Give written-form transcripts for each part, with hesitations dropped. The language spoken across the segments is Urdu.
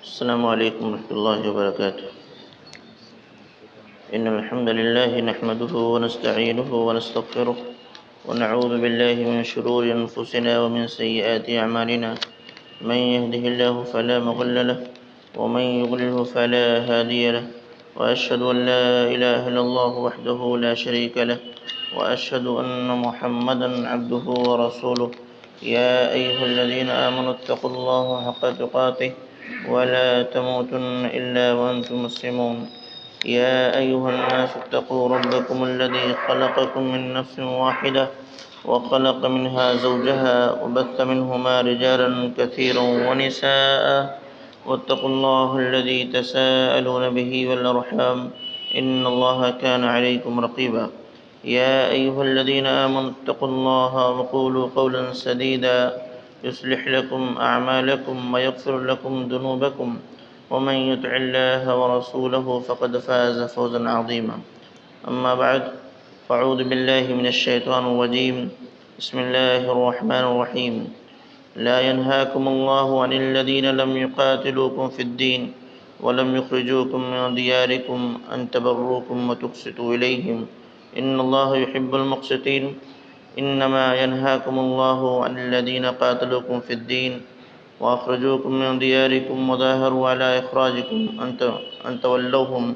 السلام عليكم ورحمة الله وبركاته. إن الحمد لله نحمده ونستعينه ونستغفره ونعوذ بالله من شرور أنفسنا ومن سيئات أعمالنا. من يهده الله فلا مضل له ومن يضلله فلا هادي له، وأشهد أن لا إله إلا الله وحده لا شريك له، وأشهد أن محمدا عبده ورسوله. يا أيها الذين آمنوا اتقوا الله حق تقاته ولا تموتن إلا وأنتم مسلمون. يا أيها الناس اتقوا ربكم الذي خلقكم من نفس واحدة وخلق منها زوجها وبث منهما رجالا كثيرا ونساء، واتقوا الله الذي تساءلون به والأرحام إن الله كان عليكم رقيبا. يا أيها الذين آمنوا اتقوا الله وقولوا قولا سديدا يصلح لكم أعمالكم ويغفر لكم ذنوبكم، ومن يطع الله ورسوله فقد فاز فوزا عظيما. أما بعد، فأعوذ بالله من الشيطان الرجيم. بسم الله الرحمن الرحيم. لا ينهاكم الله عن الذين لم يقاتلوكم في الدين ولم يخرجوكم من دياركم أن تبروكم وتقسطوا إليهم إن الله يحب المقسطين. إنما ينهاكم الله عن الذين قاتلوكم في الدين وأخرجوكم من دياركم وظاهروا على إخراجكم أن تولوهم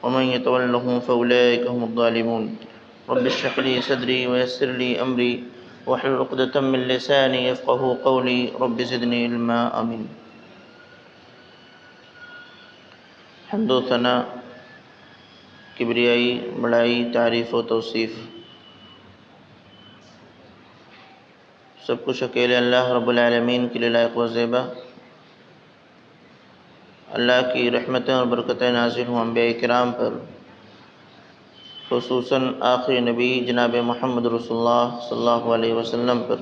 ومن يتولهم فأولئك هم الظالمون. رب اشرح لي صدري ويسر لي أمري واحلل عقدة من لساني يفقهوا قولي. رب زدني علما. آمين. حمد و ثنا، کبریائی، بڑائی، تعریف و توصیف سب کچھ اکیلے اللہ رب العالمین کے لیے لائق و زیبا۔ اللہ کی رحمتیں اور برکتیں نازل ہوں انبیاء کرام پر، خصوصاً آخری نبی جناب محمد رسول اللہ صلی اللہ علیہ وسلم پر،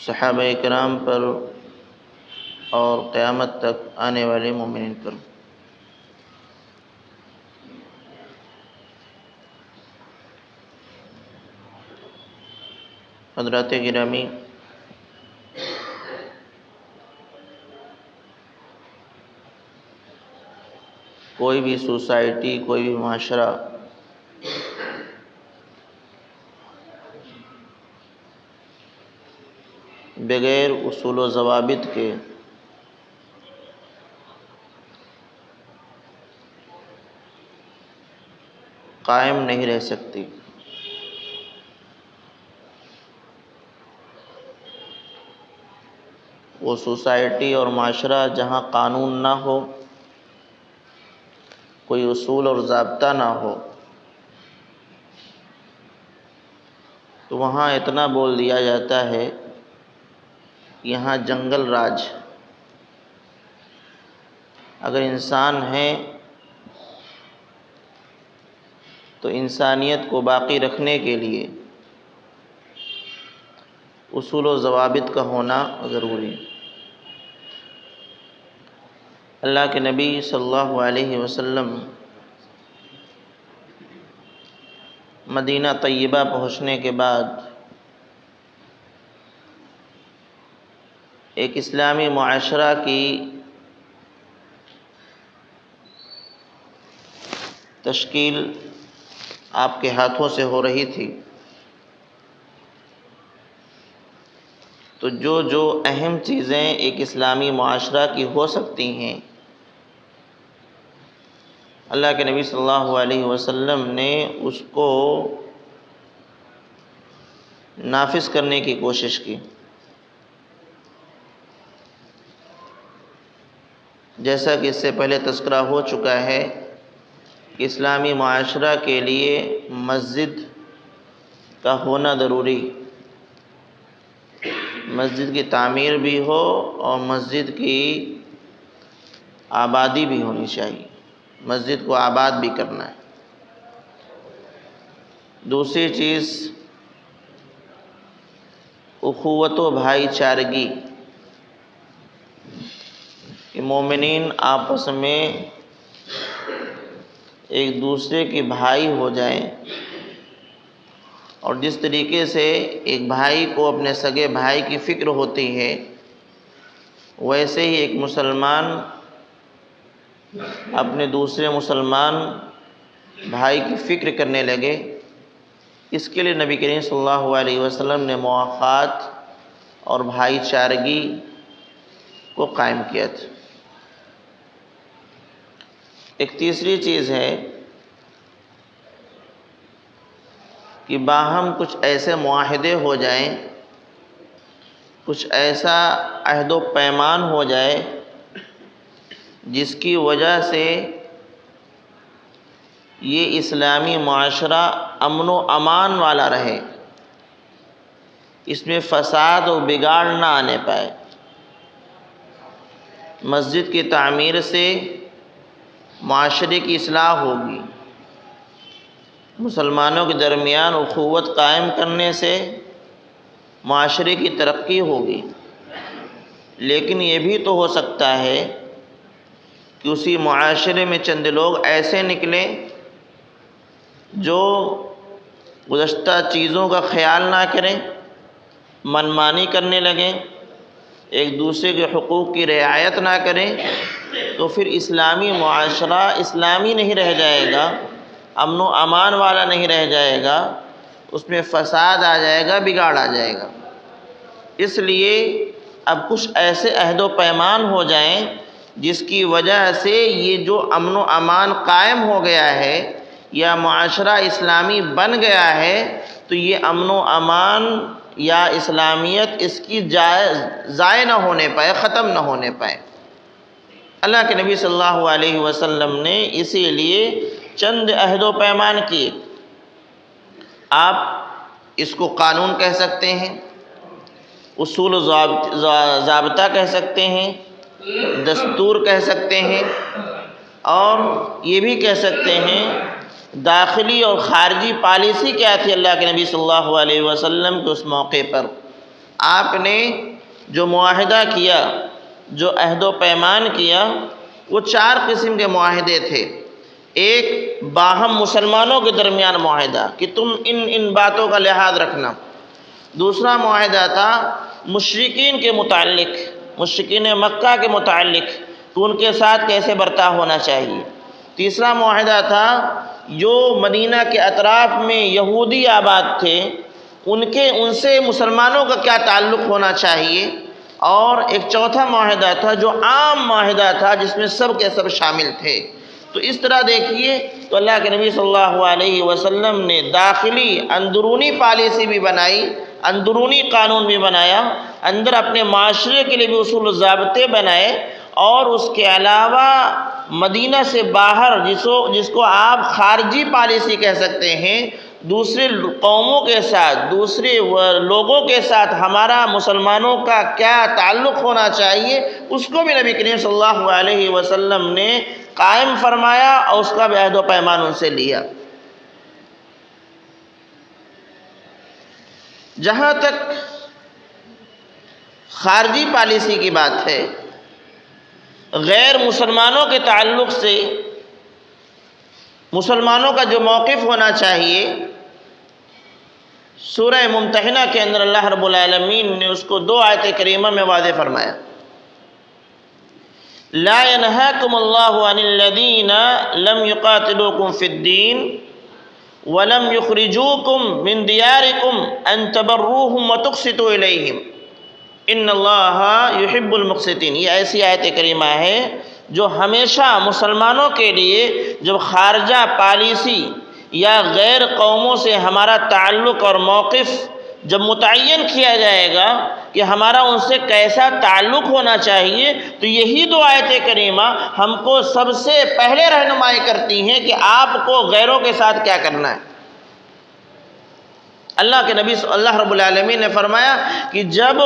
صحابہ کرام پر اور قیامت تک آنے والے مومنین پر۔ حضرات گرامی، کوئی بھی سوسائٹی، کوئی بھی معاشرہ بغیر اصول و ضوابط کے قائم نہیں رہ سکتی۔ وہ سوسائٹی اور معاشرہ جہاں قانون نہ ہو، کوئی اصول اور ضابطہ نہ ہو، تو وہاں اتنا بول دیا جاتا ہے یہاں جنگل راج۔ اگر انسان ہے تو انسانیت کو باقی رکھنے کے لیے اصول و ضوابط کا ہونا ضروری ہے۔ اللہ کے نبی صلی اللہ علیہ وسلم مدینہ طیبہ پہنچنے کے بعد ایک اسلامی معاشرہ کی تشکیل آپ کے ہاتھوں سے ہو رہی تھی، تو جو اہم چیزیں ایک اسلامی معاشرہ کی ہو سکتی ہیں، اللہ کے نبی صلی اللہ علیہ وسلم نے اس کو نافذ کرنے کی کوشش کی۔ جیسا کہ اس سے پہلے تذکرہ ہو چکا ہے کہ اسلامی معاشرہ کے لیے مسجد کا ہونا ضروری، مسجد کی تعمیر بھی ہو اور مسجد کی آبادی بھی ہونی چاہیے، مسجد کو آباد بھی کرنا ہے۔ دوسری چیز اخوت و بھائی چارگی، کہ مومنین آپس میں ایک دوسرے کے بھائی ہو جائیں، اور جس طریقے سے ایک بھائی کو اپنے سگے بھائی کی فکر ہوتی ہے، ویسے ہی ایک مسلمان اپنے دوسرے مسلمان بھائی کی فکر کرنے لگے، اس کے لیے نبی کریم صلی اللہ علیہ وسلم نے مواخات اور بھائی چارگی کو قائم کیا تھا۔ ایک تیسری چیز ہے کہ باہم کچھ ایسے معاہدے ہو جائیں، کچھ ایسا عہد و پیمان ہو جائے جس کی وجہ سے یہ اسلامی معاشرہ امن و امان والا رہے، اس میں فساد و بگاڑ نہ آنے پائے۔ مسجد کی تعمیر سے معاشرے کی اصلاح ہوگی، مسلمانوں کے درمیان اخوت قائم کرنے سے معاشرے کی ترقی ہوگی، لیکن یہ بھی تو ہو سکتا ہے کہ اسی معاشرے میں چند لوگ ایسے نکلیں جو گزشتہ چیزوں کا خیال نہ کریں، منمانی کرنے لگیں، ایک دوسرے کے حقوق کی رعایت نہ کریں، تو پھر اسلامی معاشرہ اسلامی نہیں رہ جائے گا، امن و امان والا نہیں رہ جائے گا، اس میں فساد آ جائے گا، بگاڑ آ جائے گا۔ اس لیے اب کچھ ایسے عہد و پیمان ہو جائیں جس کی وجہ سے یہ جو امن و امان قائم ہو گیا ہے یا معاشرہ اسلامی بن گیا ہے، تو یہ امن و امان یا اسلامیت اس کی ضائع نہ ہونے پائے، ختم نہ ہونے پائے۔ اللہ کے نبی صلی اللہ علیہ وسلم نے اسی لیے چند عہد و پیمان کیے۔ آپ اس کو قانون کہہ سکتے ہیں، اصول و ضابطہ کہہ سکتے ہیں، دستور کہہ سکتے ہیں، اور یہ بھی کہہ سکتے ہیں داخلی اور خارجی پالیسی کیا تھی اللہ کے نبی صلی اللہ علیہ وسلم کے اس موقع پر۔ آپ نے جو معاہدہ کیا، جو عہد و پیمان کیا، وہ 4 قسم کے معاہدے تھے۔ ایک باہم مسلمانوں کے درمیان معاہدہ کہ تم ان باتوں کا لحاظ رکھنا۔ دوسرا معاہدہ تھا مشرکین کے متعلق، مشرکین مکہ کے متعلق کہ ان کے ساتھ کیسے برتاؤ ہونا چاہیے۔ تیسرا معاہدہ تھا جو مدینہ کے اطراف میں یہودی آباد تھے، ان سے مسلمانوں کا کیا تعلق ہونا چاہیے۔ اور ایک چوتھا معاہدہ تھا جو عام معاہدہ تھا جس میں سب کے سب شامل تھے۔ تو اس طرح دیکھیے تو اللہ کے نبی صلی اللہ علیہ وسلم نے داخلی اندرونی پالیسی بھی بنائی، اندرونی قانون بھی بنایا، اندر اپنے معاشرے کے لیے بھی اصول و ضابطے بنائے، اور اس کے علاوہ مدینہ سے باہر جس کو آپ خارجی پالیسی کہہ سکتے ہیں، دوسرے قوموں کے ساتھ، دوسرے لوگوں کے ساتھ ہمارا مسلمانوں کا کیا تعلق ہونا چاہیے، اس کو بھی نبی کریم صلی اللہ علیہ وسلم نے قائم فرمایا اور اس کا بھی عہد و پیمان ان سے لیا۔ جہاں تک خارجی پالیسی کی بات ہے، غیر مسلمانوں کے تعلق سے مسلمانوں کا جو موقف ہونا چاہیے، سورہ ممتحنہ کے اندر اللہ رب العالمین نے اس کو 2 آیت کریمہ میں واضح فرمایا۔ لا ينهاكم الله عن الذين لم يقاتلوكم في الدين ولم يخرجوكم من دياركم ان تبروهم وتقسطوا اليهم ان اللہ يحب المقسطین۔ یہ ایسی آیت کریمہ ہے جو ہمیشہ مسلمانوں کے لیے جب خارجہ پالیسی یا غیر قوموں سے ہمارا تعلق اور موقف جب متعین کیا جائے گا کہ ہمارا ان سے کیسا تعلق ہونا چاہیے، تو یہی 2 آیت کریمہ ہم کو سب سے پہلے رہنمائی کرتی ہیں کہ آپ کو غیروں کے ساتھ کیا کرنا ہے۔ اللہ رب العالمین نے فرمایا کہ جب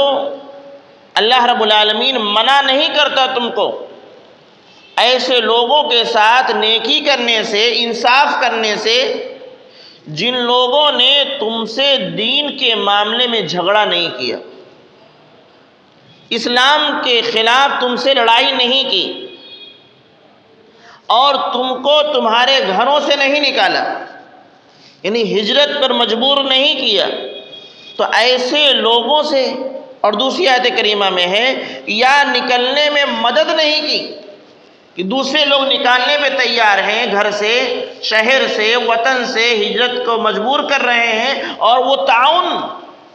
اللہ رب العالمین منع نہیں کرتا تم کو ایسے لوگوں کے ساتھ نیکی کرنے سے، انصاف کرنے سے جن لوگوں نے تم سے دین کے معاملے میں جھگڑا نہیں کیا، اسلام کے خلاف تم سے لڑائی نہیں کی، اور تم کو تمہارے گھروں سے نہیں نکالا، یعنی ہجرت پر مجبور نہیں کیا، تو ایسے لوگوں سے اور دوسری آیت کریمہ میں ہے یا نکلنے میں مدد نہیں کی، کہ دوسرے لوگ نکالنے پہ تیار ہیں، گھر سے، شہر سے، وطن سے ہجرت کو مجبور کر رہے ہیں، اور وہ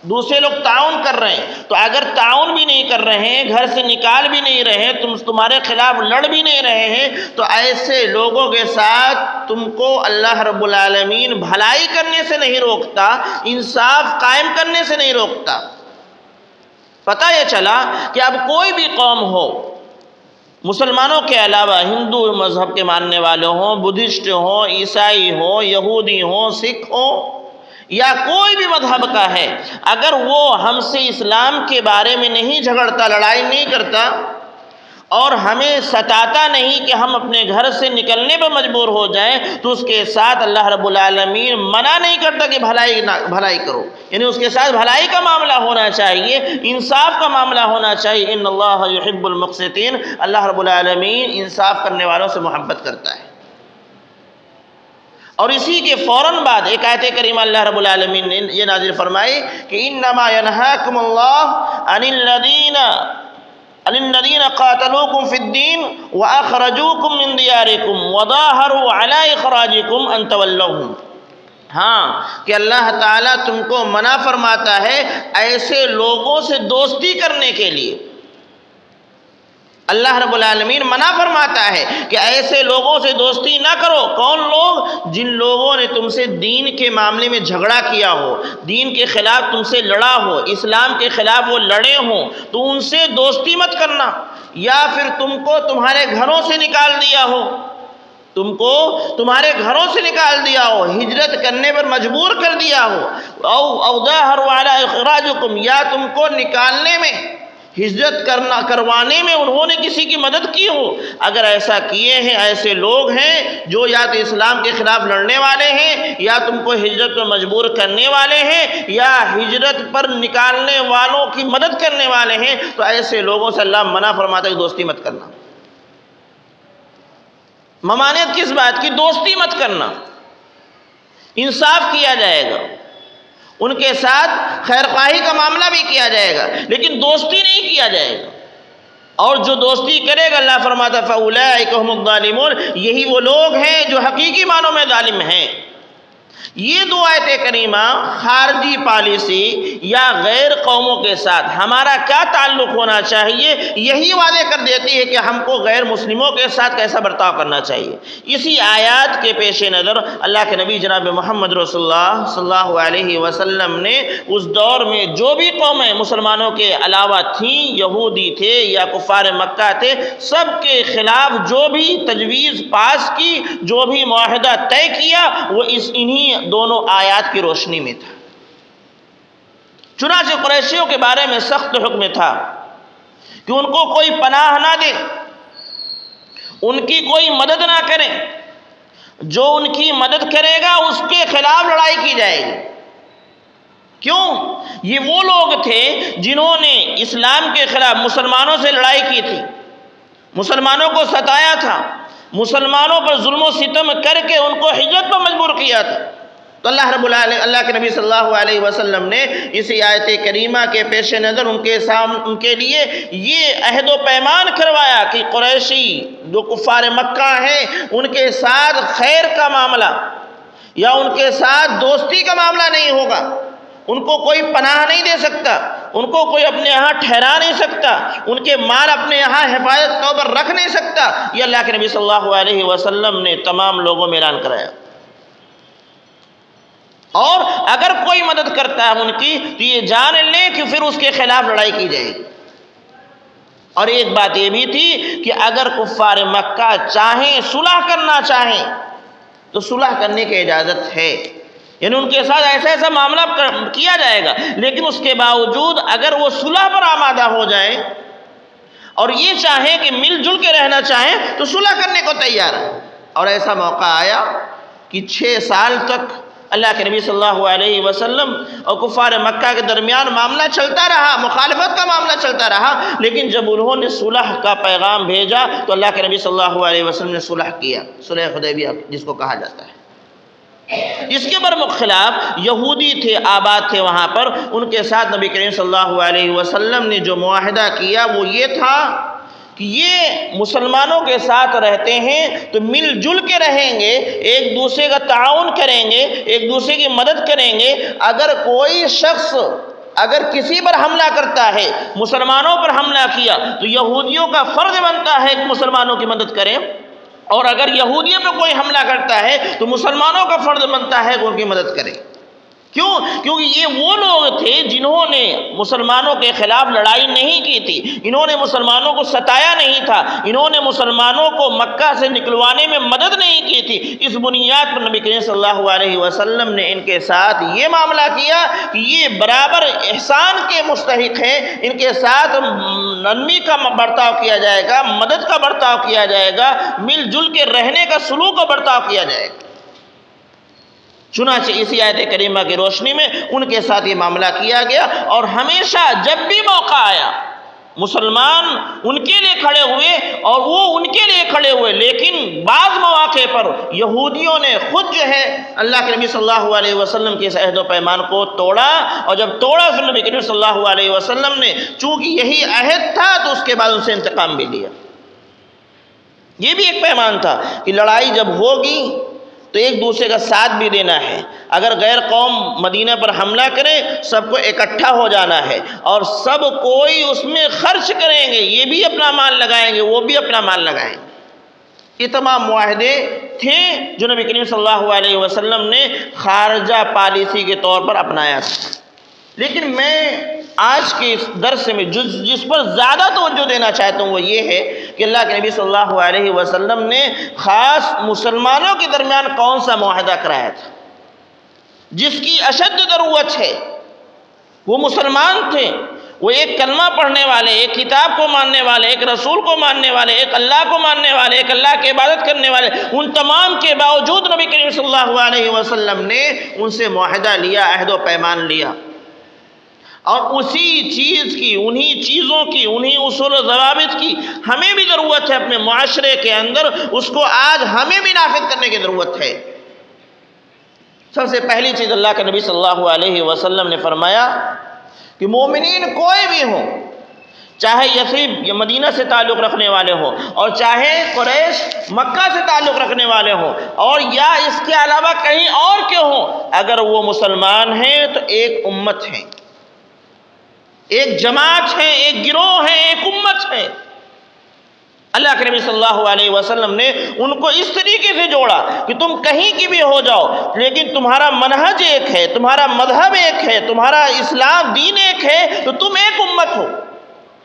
دوسرے لوگ تعاون کر رہے ہیں، تو اگر تعاون بھی نہیں کر رہے ہیں، گھر سے نکال بھی نہیں رہے ہیں، تمہارے خلاف لڑ بھی نہیں رہے ہیں، تو ایسے لوگوں کے ساتھ تم کو اللہ رب العالمین بھلائی کرنے سے نہیں روکتا، انصاف قائم کرنے سے نہیں روکتا۔ پتہ یہ چلا کہ اب کوئی بھی قوم ہو، مسلمانوں کے علاوہ ہندو مذہب کے ماننے والے ہوں، بدھسٹ ہوں، عیسائی ہوں، یہودی ہوں، سکھ ہوں، یا کوئی بھی مذہب کا ہے، اگر وہ ہم سے اسلام کے بارے میں نہیں جھگڑتا، لڑائی نہیں کرتا، اور ہمیں ستاتا نہیں کہ ہم اپنے گھر سے نکلنے پر مجبور ہو جائیں، تو اس کے ساتھ اللہ رب العالمین منع نہیں کرتا کہ بھلائی کرو، یعنی اس کے ساتھ بھلائی کا معاملہ ہونا چاہیے، انصاف کا معاملہ ہونا چاہیے۔ ان اللہ یحب المقسطین، اللہ رب العالمین انصاف کرنے والوں سے محبت کرتا ہے۔ اور اسی کے فوراً بعد ایک آیت کریمہ اللہ رب العالمین نے یہ نازل فرمائی کہ انما ینہاکم اللہ عن الذین قاتلوکم فی الدین واخرجوکم من دیارکم وظاہروا علی اخراجکم ان تولوہم۔ ہاں، کہ اللہ تعالیٰ تم کو منع فرماتا ہے ایسے لوگوں سے دوستی کرنے کے لیے۔ اللہ رب العالمین منع فرماتا ہے کہ ایسے لوگوں سے دوستی نہ کرو۔ کون لوگ؟ جن لوگوں نے تم سے دین کے معاملے میں جھگڑا کیا ہو، دین کے خلاف تم سے لڑا ہو، اسلام کے خلاف وہ لڑے ہوں، تو ان سے دوستی مت کرنا۔ یا پھر تم کو تمہارے گھروں سے نکال دیا ہو، تم کو تمہارے گھروں سے نکال دیا ہو، ہجرت کرنے پر مجبور کر دیا ہو، او ظاہروا علی اخراجکم، یا تم کو نکالنے میں، ہجرت کروانے میں انہوں نے کسی کی مدد کی ہو۔ اگر ایسا کیے ہیں، ایسے لوگ ہیں جو یا تو اسلام کے خلاف لڑنے والے ہیں، یا تم کو ہجرت پر مجبور کرنے والے ہیں، یا ہجرت پر نکالنے والوں کی مدد کرنے والے ہیں، تو ایسے لوگوں سے اللہ منع فرماتا ہے کہ دوستی مت کرنا۔ ممانعت کس بات کی؟ دوستی مت کرنا۔ انصاف کیا جائے گا، ان کے ساتھ خیر خواہی کا معاملہ بھی کیا جائے گا، لیکن دوستی نہیں کیا جائے گا۔ اور جو دوستی کرے گا، اللہ فرماتا فَأُولَٰئِكَ هُمُ الظَّالِمُونَ، یہی وہ لوگ ہیں جو حقیقی معنوں میں ظالم ہیں۔ یہ دو آیت کریمہ خارجی پالیسی یا غیر قوموں کے ساتھ ہمارا کیا تعلق ہونا چاہیے، یہی واضح کر دیتی ہے کہ ہم کو غیر مسلموں کے ساتھ کیسا برتاؤ کرنا چاہیے۔ اسی آیات کے پیش نظر اللہ کے نبی جناب محمد رسول اللہ صلی اللہ علیہ وسلم نے اس دور میں جو بھی قومیں مسلمانوں کے علاوہ تھیں، یہودی تھے یا کفار مکہ تھے، سب کے خلاف جو بھی تجویز پاس کی، جو بھی معاہدہ طے کیا، وہ انہی دونوں آیات کی روشنی میں تھا۔ چنانچہ قریشیوں کے بارے میں سخت حکم تھا کہ ان کو کوئی پناہ نہ دے، ان کی کوئی مدد نہ کرے، جو ان کی مدد کرے گا اس کے خلاف لڑائی کی جائے گی۔ کیوں؟ یہ وہ لوگ تھے جنہوں نے اسلام کے خلاف مسلمانوں سے لڑائی کی تھی، مسلمانوں کو ستایا تھا، مسلمانوں پر ظلم و ستم کر کے ان کو ہجرت پر مجبور کیا تھا۔ تو اللہ کے نبی صلی اللہ علیہ وسلم نے اسی آیت کریمہ کے پیش نظر ان کے لیے یہ عہد و پیمان کروایا کہ قریشی جو کفار مکہ ہیں، ان کے ساتھ خیر کا معاملہ یا ان کے ساتھ دوستی کا معاملہ نہیں ہوگا، ان کو کوئی پناہ نہیں دے سکتا، ان کو کوئی اپنے یہاں ٹھہرا نہیں سکتا، ان کے مال اپنے یہاں حفاظت طور پر رکھ نہیں سکتا۔ یہ اللہ کے نبی صلی اللہ علیہ وسلم نے تمام لوگوں میں اعلان کرایا۔ اور اگر کوئی مدد کرتا ہے ان کی، تو یہ جان لیں کہ پھر اس کے خلاف لڑائی کی جائے گی۔ اور ایک بات یہ بھی تھی کہ اگر کفار مکہ چاہیں، صلح کرنا چاہیں، تو صلح کرنے کی اجازت ہے، یعنی ان کے ساتھ ایسا معاملہ کیا جائے گا، لیکن اس کے باوجود اگر وہ صلح پر آمادہ ہو جائیں اور یہ چاہیں کہ مل جل کے رہنا چاہیں، تو صلح کرنے کو تیار ہے۔ اور ایسا موقع آیا کہ 6 سال تک اللہ کے نبی صلی اللہ علیہ وسلم اور کفار مکہ کے درمیان معاملہ چلتا رہا، مخالفت کا معاملہ چلتا رہا، لیکن جب انہوں نے صلح کا پیغام بھیجا تو اللہ کے نبی صلی اللہ علیہ وسلم نے صلح کیا، صلح حدیبیہ جس کو کہا جاتا ہے۔ اس کے برخلاف یہودی تھے، آباد تھے وہاں پر، ان کے ساتھ نبی کریم صلی اللہ علیہ وسلم نے جو معاہدہ کیا وہ یہ تھا کہ یہ مسلمانوں کے ساتھ رہتے ہیں تو مل جل کے رہیں گے، ایک دوسرے کا تعاون کریں گے، ایک دوسرے کی مدد کریں گے۔ اگر کوئی شخص اگر کسی پر حملہ کرتا ہے، مسلمانوں پر حملہ کیا، تو یہودیوں کا فرض بنتا ہے کہ مسلمانوں کی مدد کریں، اور اگر یہودیوں پہ کوئی حملہ کرتا ہے تو مسلمانوں کا فرض بنتا ہے کہ ان کی مدد کریں۔ کیوں؟ کیونکہ یہ وہ لوگ تھے جنہوں نے مسلمانوں کے خلاف لڑائی نہیں کی تھی، انہوں نے مسلمانوں کو ستایا نہیں تھا، انہوں نے مسلمانوں کو مکہ سے نکلوانے میں مدد نہیں کی تھی۔ اس بنیاد پر نبی کریم صلی اللہ علیہ وسلم نے ان کے ساتھ یہ معاملہ کیا کہ یہ برابر احسان کے مستحق ہیں، ان کے ساتھ نرمی کا برتاؤ کیا جائے گا، مدد کا برتاؤ کیا جائے گا، مل جل کے رہنے کا سلوک کا برتاؤ کیا جائے گا۔ چنانچہ اسی آیت کریمہ کی روشنی میں ان کے ساتھ یہ معاملہ کیا گیا، اور ہمیشہ جب بھی موقع آیا مسلمان ان کے لیے کھڑے ہوئے اور وہ ان کے لیے کھڑے ہوئے، لیکن بعض مواقع پر یہودیوں نے خود جو ہے اللہ کے نبی صلی اللہ علیہ وسلم کے اس عہد و پیمان کو توڑا، اور جب توڑا پھر نبی کریم صلی اللہ علیہ وسلم نے چونکہ یہی عہد تھا تو اس کے بعد ان سے انتقام بھی لیا۔ یہ بھی ایک پیمان تھا کہ لڑائی جب ہوگی تو ایک دوسرے کا ساتھ بھی دینا ہے، اگر غیر قوم مدینہ پر حملہ کرے سب کو اکٹھا ہو جانا ہے، اور سب کوئی اس میں خرچ کریں گے، یہ بھی اپنا مال لگائیں گے، وہ بھی اپنا مال لگائیں گے۔ یہ تمام معاہدے تھے جو نبی کریم صلی اللہ علیہ وسلم نے خارجہ پالیسی کے طور پر اپنایا تھا۔ لیکن میں آج کے اس درس میں جس پر زیادہ توجہ دینا چاہتا ہوں وہ یہ ہے کہ اللہ کے نبی صلی اللہ علیہ وسلم نے خاص مسلمانوں کے درمیان کون سا معاہدہ کرایا تھا جس کی اشد ضرورت ہے۔ وہ مسلمان تھے، وہ ایک کلمہ پڑھنے والے، ایک کتاب کو ماننے والے، ایک رسول کو ماننے والے، ایک اللہ کو ماننے والے، ایک اللہ کی عبادت کرنے والے، ان تمام کے باوجود نبی کریم صلی اللہ علیہ وسلم نے ان سے معاہدہ لیا، عہد و پیمان لیا، اور اسی چیز کی، انہی چیزوں کی، انہی اصول و ضوابط کی ہمیں بھی ضرورت ہے اپنے معاشرے کے اندر، اس کو آج ہمیں بھی نافذ کرنے کی ضرورت ہے۔ سب سے پہلی چیز اللہ کے نبی صلی اللہ علیہ وسلم نے فرمایا کہ مومنین کوئی بھی ہوں، چاہے یثرب یا مدینہ سے تعلق رکھنے والے ہوں، اور چاہے قریش مکہ سے تعلق رکھنے والے ہوں، اور یا اس کے علاوہ کہیں اور کے ہوں، اگر وہ مسلمان ہیں تو ایک امت ہیں، ایک جماعت ہے، ایک گروہ ہے، ایک امت ہے۔ اللہ کے نبی صلی اللہ علیہ وسلم نے ان کو اس طریقے سے جوڑا کہ تم کہیں کی بھی ہو جاؤ لیکن تمہارا منہج ایک ہے، تمہارا مذہب ایک ہے، تمہارا اسلام دین ایک ہے، تو تم ایک امت ہو،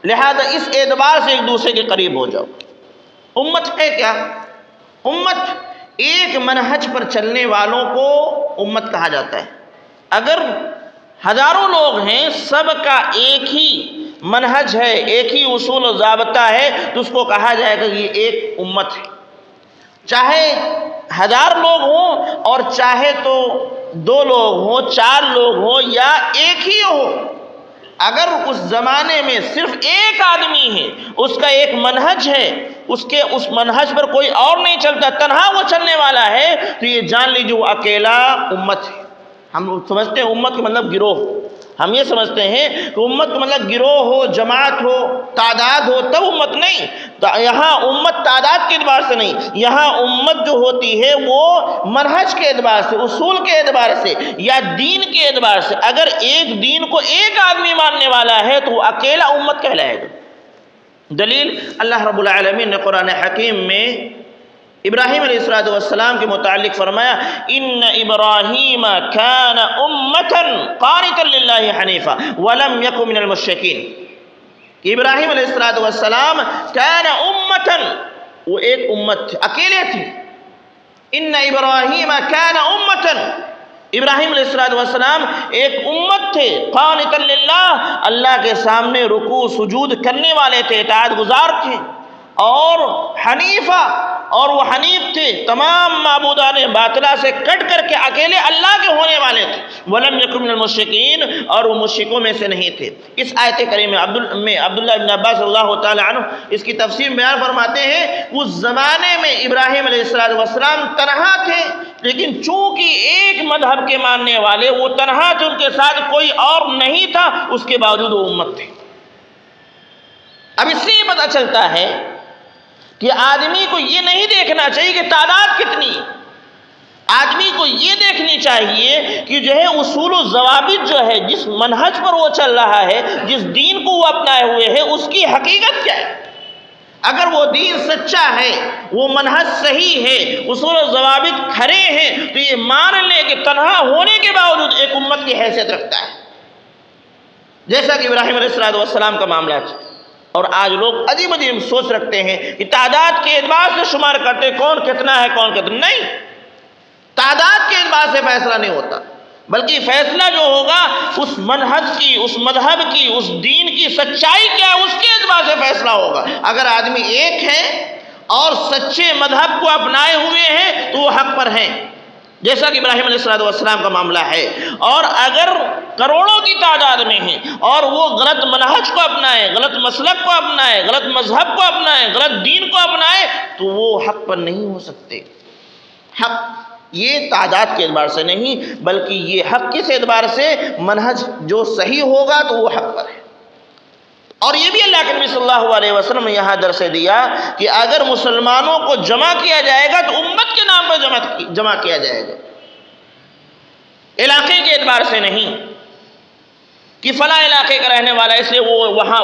لہذا اس اعتبار سے ایک دوسرے کے قریب ہو جاؤ۔ امت ہے کیا؟ امت ایک منہج پر چلنے والوں کو امت کہا جاتا ہے۔ اگر ہزاروں لوگ ہیں، سب کا ایک ہی منہج ہے، ایک ہی اصول و ضابطہ ہے، تو اس کو کہا جائے گا کہ یہ ایک امت ہے، چاہے 1000 لوگ ہوں اور چاہے تو 2 لوگ ہوں، 4 لوگ ہوں یا ایک ہی ہو۔ اگر اس زمانے میں صرف ایک آدمی ہے، اس کا ایک منہج ہے، اس منہج پر کوئی اور نہیں چلتا، تنہا وہ چلنے والا ہے، تو یہ جان لیجیے وہ اکیلا امت ہے۔ ہم سمجھتے ہیں امت کا مطلب گروہ، ہم یہ سمجھتے ہیں کہ امت کا مطلب گروہ ہو، جماعت ہو، تعداد ہو، تب امت نہیں۔ یہاں امت تعداد کے اعتبار سے نہیں، یہاں امت جو ہوتی ہے وہ منہج کے اعتبار سے، اصول کے اعتبار سے یا دین کے اعتبار سے۔ اگر ایک دین کو ایک آدمی ماننے والا ہے تو وہ اکیلا امت کہلائے گا۔ دلیل اللہ رب العالمین نے قرآن حکیم میں ابراہیم علیہ السلام کے متعلق فرمایا ان ابراہیم کان امتا قانتا للہ حنیفا ولم یکن من المشرکین۔ ابراہیم علیہ السلام کان امتا، وہ ایک امت تھے، اکیلے تھے۔ ان ابراہیم کان امتا، ابراہیم علیہ السلام ایک امت تھے، قانتا للہ، اللہ کے سامنے رکوع سجود کرنے والے تھے، اطاعت گزار تھے، اور حنیفہ، اور وہ حنیف تھے، تمام معبودان باطلہ سے کٹ کر کے اکیلے اللہ کے ہونے والے تھے۔ ولم یکن من المشرکین، اور وہ مشرکوں میں سے نہیں تھے۔ اس آیت کریمہ میں عبداللہ بن عباس رضی اللہ تعالی عنہ اس کی تفسیر بیان فرماتے ہیں، اس زمانے میں ابراہیم علیہ السلام تنہا تھے، لیکن چونکہ ایک مذہب کے ماننے والے وہ تنہا تھے، ان کے ساتھ کوئی اور نہیں تھا، اس کے باوجود وہ امت تھے۔ اب اس سے یہ پتہ چلتا ہے کہ آدمی کو یہ نہیں دیکھنا چاہیے کہ تعداد کتنی، آدمی کو یہ دیکھنی چاہیے کہ جو ہے اصول و ضوابط جو ہے، جس منہج پر وہ چل رہا ہے، جس دین کو وہ اپنائے ہوئے ہے، اس کی حقیقت کیا ہے۔ اگر وہ دین سچا ہے، وہ منہج صحیح ہے، اصول و ضوابط کھرے ہیں، تو یہ مان لیں کہ تنہا ہونے کے باوجود ایک امت کی حیثیت رکھتا ہے، جیسا کہ ابراہیم علیہ السلام کا معاملہ ہے۔ اور آج لوگ عجیب عجیب سوچ رکھتے ہیں کہ تعداد کے اعتبار سے شمار کرتے کون کتنا ہے کون کتنا نہیں، تعداد کے اعتبار سے فیصلہ نہیں ہوتا، بلکہ فیصلہ جو ہوگا اس منہج کی، اس مذہب کی، اس دین کی سچائی کیا ہے، اس کے اعتبار سے فیصلہ ہوگا۔ اگر آدمی ایک ہے اور سچے مذہب کو اپنائے ہوئے ہیں تو وہ حق پر ہیں، جیسا کہ ابراہیم علیہ السلام کا معاملہ ہے۔ اور اگر کروڑوں کی تعداد میں ہیں اور وہ غلط منہج کو اپنائے، غلط مسلک کو اپنائے، غلط مذہب کو اپنائے، غلط دین کو اپنائے، تو وہ حق پر نہیں ہو سکتے۔ حق یہ تعداد کے اعتبار سے نہیں، بلکہ یہ حق کس اعتبار سے، منہج جو صحیح ہوگا تو وہ حق پر ہے۔ اور یہ بھی اللہ کے نبی صلی اللہ علیہ وسلم نے یہاں درس دیا کہ اگر مسلمانوں کو جمع کیا جائے گا تو امت کے نام پر جمع کیا جائے گا، علاقے کے اعتبار سے نہیں کہ فلاں علاقے کا رہنے والا اس لیے وہ وہاں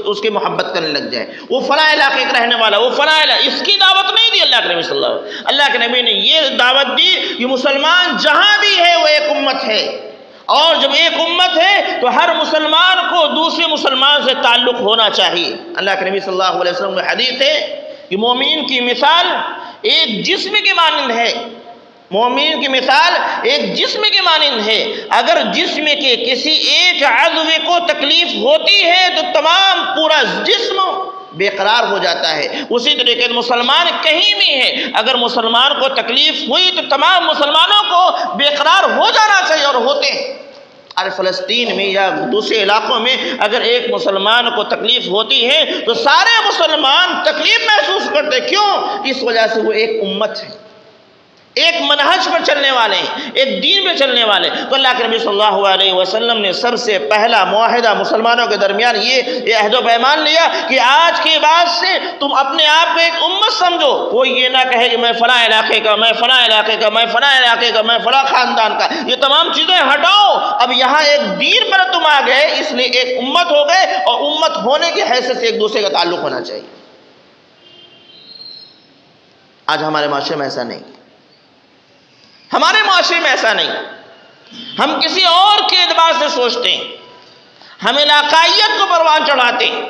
اس کے محبت کرنے لگ جائے، وہ فلاں علاقے کا رہنے والا، وہ فلاں علاقے، اس کی دعوت نہیں دی اللہ کے نبی صلی اللہ علیہ وسلم۔ اللہ کے نبی نے یہ دعوت دی کہ مسلمان جہاں بھی ہے وہ ایک امت ہے، اور جب ایک امت ہے تو ہر مسلمان کو دوسرے مسلمان سے تعلق ہونا چاہیے۔ اللہ کے نبی صلی اللہ علیہ وسلم کی حدیث ہے کہ مومن کی مثال ایک جسم کے مانند ہے، مومن کی مثال ایک جسم کے مانند ہے، اگر جسم کے کسی ایک عضو کو تکلیف ہوتی ہے تو تمام پورا جسم بے قرار ہو جاتا ہے۔ اسی طریقے سے مسلمان کہیں بھی ہے، اگر مسلمان کو تکلیف ہوئی تو تمام مسلمانوں کو بے قرار ہو جانا چاہیے، اور ہوتے ہیں۔ اور فلسطین میں یا دوسرے علاقوں میں اگر ایک مسلمان کو تکلیف ہوتی ہے تو سارے مسلمان تکلیف محسوس کرتے، کیوں؟ اس وجہ سے وہ ایک امت ہے، ایک منہج پر چلنے والے ہیں، ایک دین پہ چلنے والے۔ تو اللہ کے نبی صلی اللہ علیہ وسلم نے سب سے پہلا معاہدہ مسلمانوں کے درمیان یہ عہد و پیمان لیا کہ آج کے بعد سے تم اپنے آپ کو ایک امت سمجھو، کوئی یہ نہ کہے کہ میں فلاں علاقے کا، میں فلاں علاقے کا، میں فلاں علاقے کا، میں فلاں خاندان کا، یہ تمام چیزیں ہٹاؤ، اب یہاں ایک دین پر تم آ گئے، اس لیے ایک امت ہو گئے، اور امت ہونے کی حیثیت سے ایک دوسرے کا تعلق ہونا چاہیے۔ آج ہمارے معاشرے میں ایسا نہیں، ہمارے معاشرے میں ایسا نہیں، ہم کسی اور کے اعتبار سے سوچتے ہیں، ہم علاقائیت کو پروان چڑھاتے ہیں،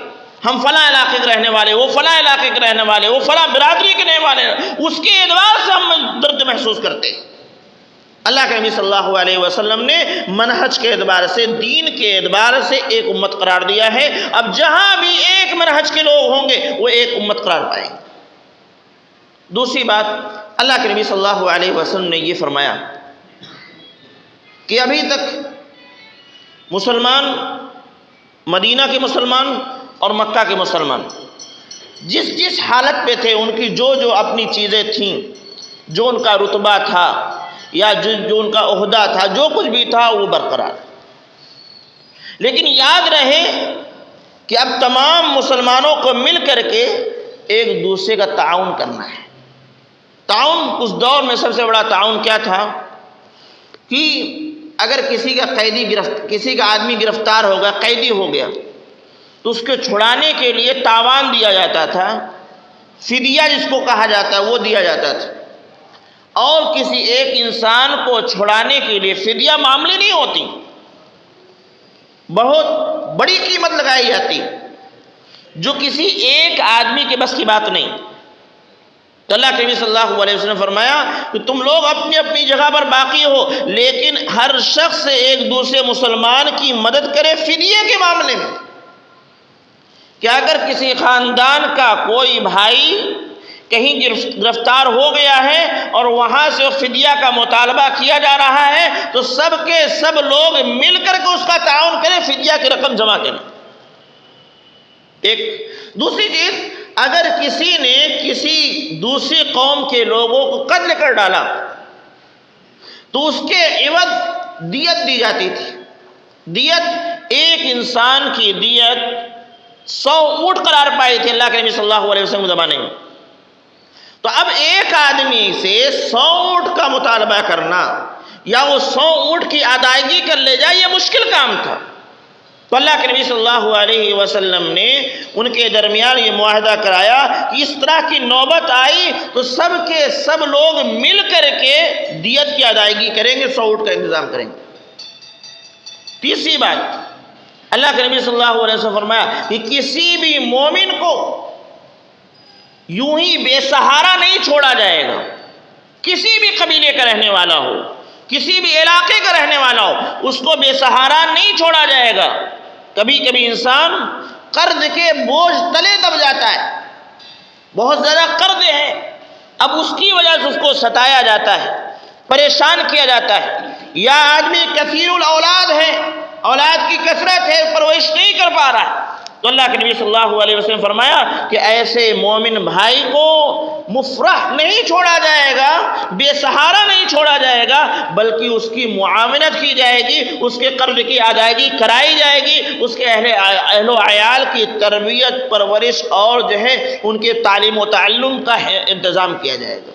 ہم فلاں علاقے کے رہنے والے، وہ فلاں علاقے کے رہنے والے، وہ فلاں برادری کے رہنے والے، اس کے اعتبار سے ہم درد محسوس کرتے ہیں۔ اللہ کے نبی صلی اللہ علیہ وسلم نے منہج کے اعتبار سے، دین کے اعتبار سے ایک امت قرار دیا ہے۔ اب جہاں بھی ایک منہج کے لوگ ہوں گے وہ ایک امت قرار پائیں گے۔ دوسری بات، اللہ کے نبی صلی اللہ علیہ وسلم نے یہ فرمایا کہ ابھی تک مسلمان، مدینہ کے مسلمان اور مکہ کے مسلمان جس حالت پہ تھے، ان کی جو اپنی چیزیں تھیں، جو ان کا رتبہ تھا یا جو ان کا عہدہ تھا، جو کچھ بھی تھا وہ برقرار۔ لیکن یاد رہے کہ اب تمام مسلمانوں کو مل کر کے ایک دوسرے کا تعاون کرنا ہے۔ تعاون اس دور میں سب سے بڑا تعاون کیا تھا کہ اگر کسی کا آدمی گرفتار ہو گیا، قیدی ہو گیا، تو اس کو چھڑانے کے لیے تاوان دیا جاتا تھا، فدیہ جس کو کہا جاتا ہے وہ دیا جاتا تھا۔ اور کسی ایک انسان کو چھڑانے کے لیے فدیہ معاملے نہیں ہوتی، بہت بڑی قیمت لگائی جاتی، جو کسی ایک آدمی کے بس کی بات نہیں۔ تو اللہ کے نبی صلی اللہ علیہ وسلم نے فرمایا کہ تم لوگ اپنی اپنی جگہ پر باقی ہو، لیکن ہر شخص ایک دوسرے مسلمان کی مدد کرے فدیے کے معاملے میں۔ کہ اگر کسی خاندان کا کوئی بھائی کہیں گرفتار ہو گیا ہے اور وہاں سے فدیہ کا مطالبہ کیا جا رہا ہے، تو سب کے سب لوگ مل کر کے اس کا تعاون کریں، فدیہ کی رقم جمع کریں۔ ایک دوسری چیز، اگر کسی نے کسی دوسری قوم کے لوگوں کو قتل کر ڈالا تو اس کے عوض دیت دی جاتی تھی. دیت ایک انسان کی دیت 100 اونٹ قرار پائی تھی اللہ کے نبی صلی اللہ علیہ وسلم کے زمانے میں. تو اب ایک آدمی سے 100 اونٹ کا مطالبہ کرنا یا وہ 100 اونٹ کی ادائیگی کر لے جائے یہ مشکل کام تھا. تو اللہ کے نبی صلی اللہ علیہ وسلم نے ان کے درمیان یہ معاہدہ کرایا کہ اس طرح کی نوبت آئی تو سب کے سب لوگ مل کر کے دیت کی ادائیگی کریں گے، 100 اونٹ کا انتظام کریں گے. تیسری بات، اللہ کے نبی صلی اللہ علیہ وسلم فرمایا کہ کسی بھی مومن کو یوں ہی بے سہارا نہیں چھوڑا جائے گا. کسی بھی قبیلے کا رہنے والا ہو، کسی بھی علاقے کا رہنے والا ہو، اس کو بے سہارا نہیں چھوڑا جائے گا. کبھی کبھی انسان قرض کے بوجھ تلے دب جاتا ہے، بہت زیادہ قرض ہے، اب اس کی وجہ سے اس کو ستایا جاتا ہے، پریشان کیا جاتا ہے. یا آدمی کثیر الاولاد ہے، اولاد کی کثرت ہے، پرورش نہیں کر پا رہا ہے، تو اللہ کے نبی صلی اللہ علیہ وسلم فرمایا کہ ایسے مومن بھائی کو مفرح نہیں چھوڑا جائے گا، بے سہارا نہیں چھوڑا جائے گا، بلکہ اس کی معاونت کی جائے گی، اس کے قرض کی ادائیگی کرائی جائے گی، اس کے اہل و عیال کی تربیت پرورش اور جو ہے ان کے تعلیم و تعلم کا انتظام کیا جائے گا.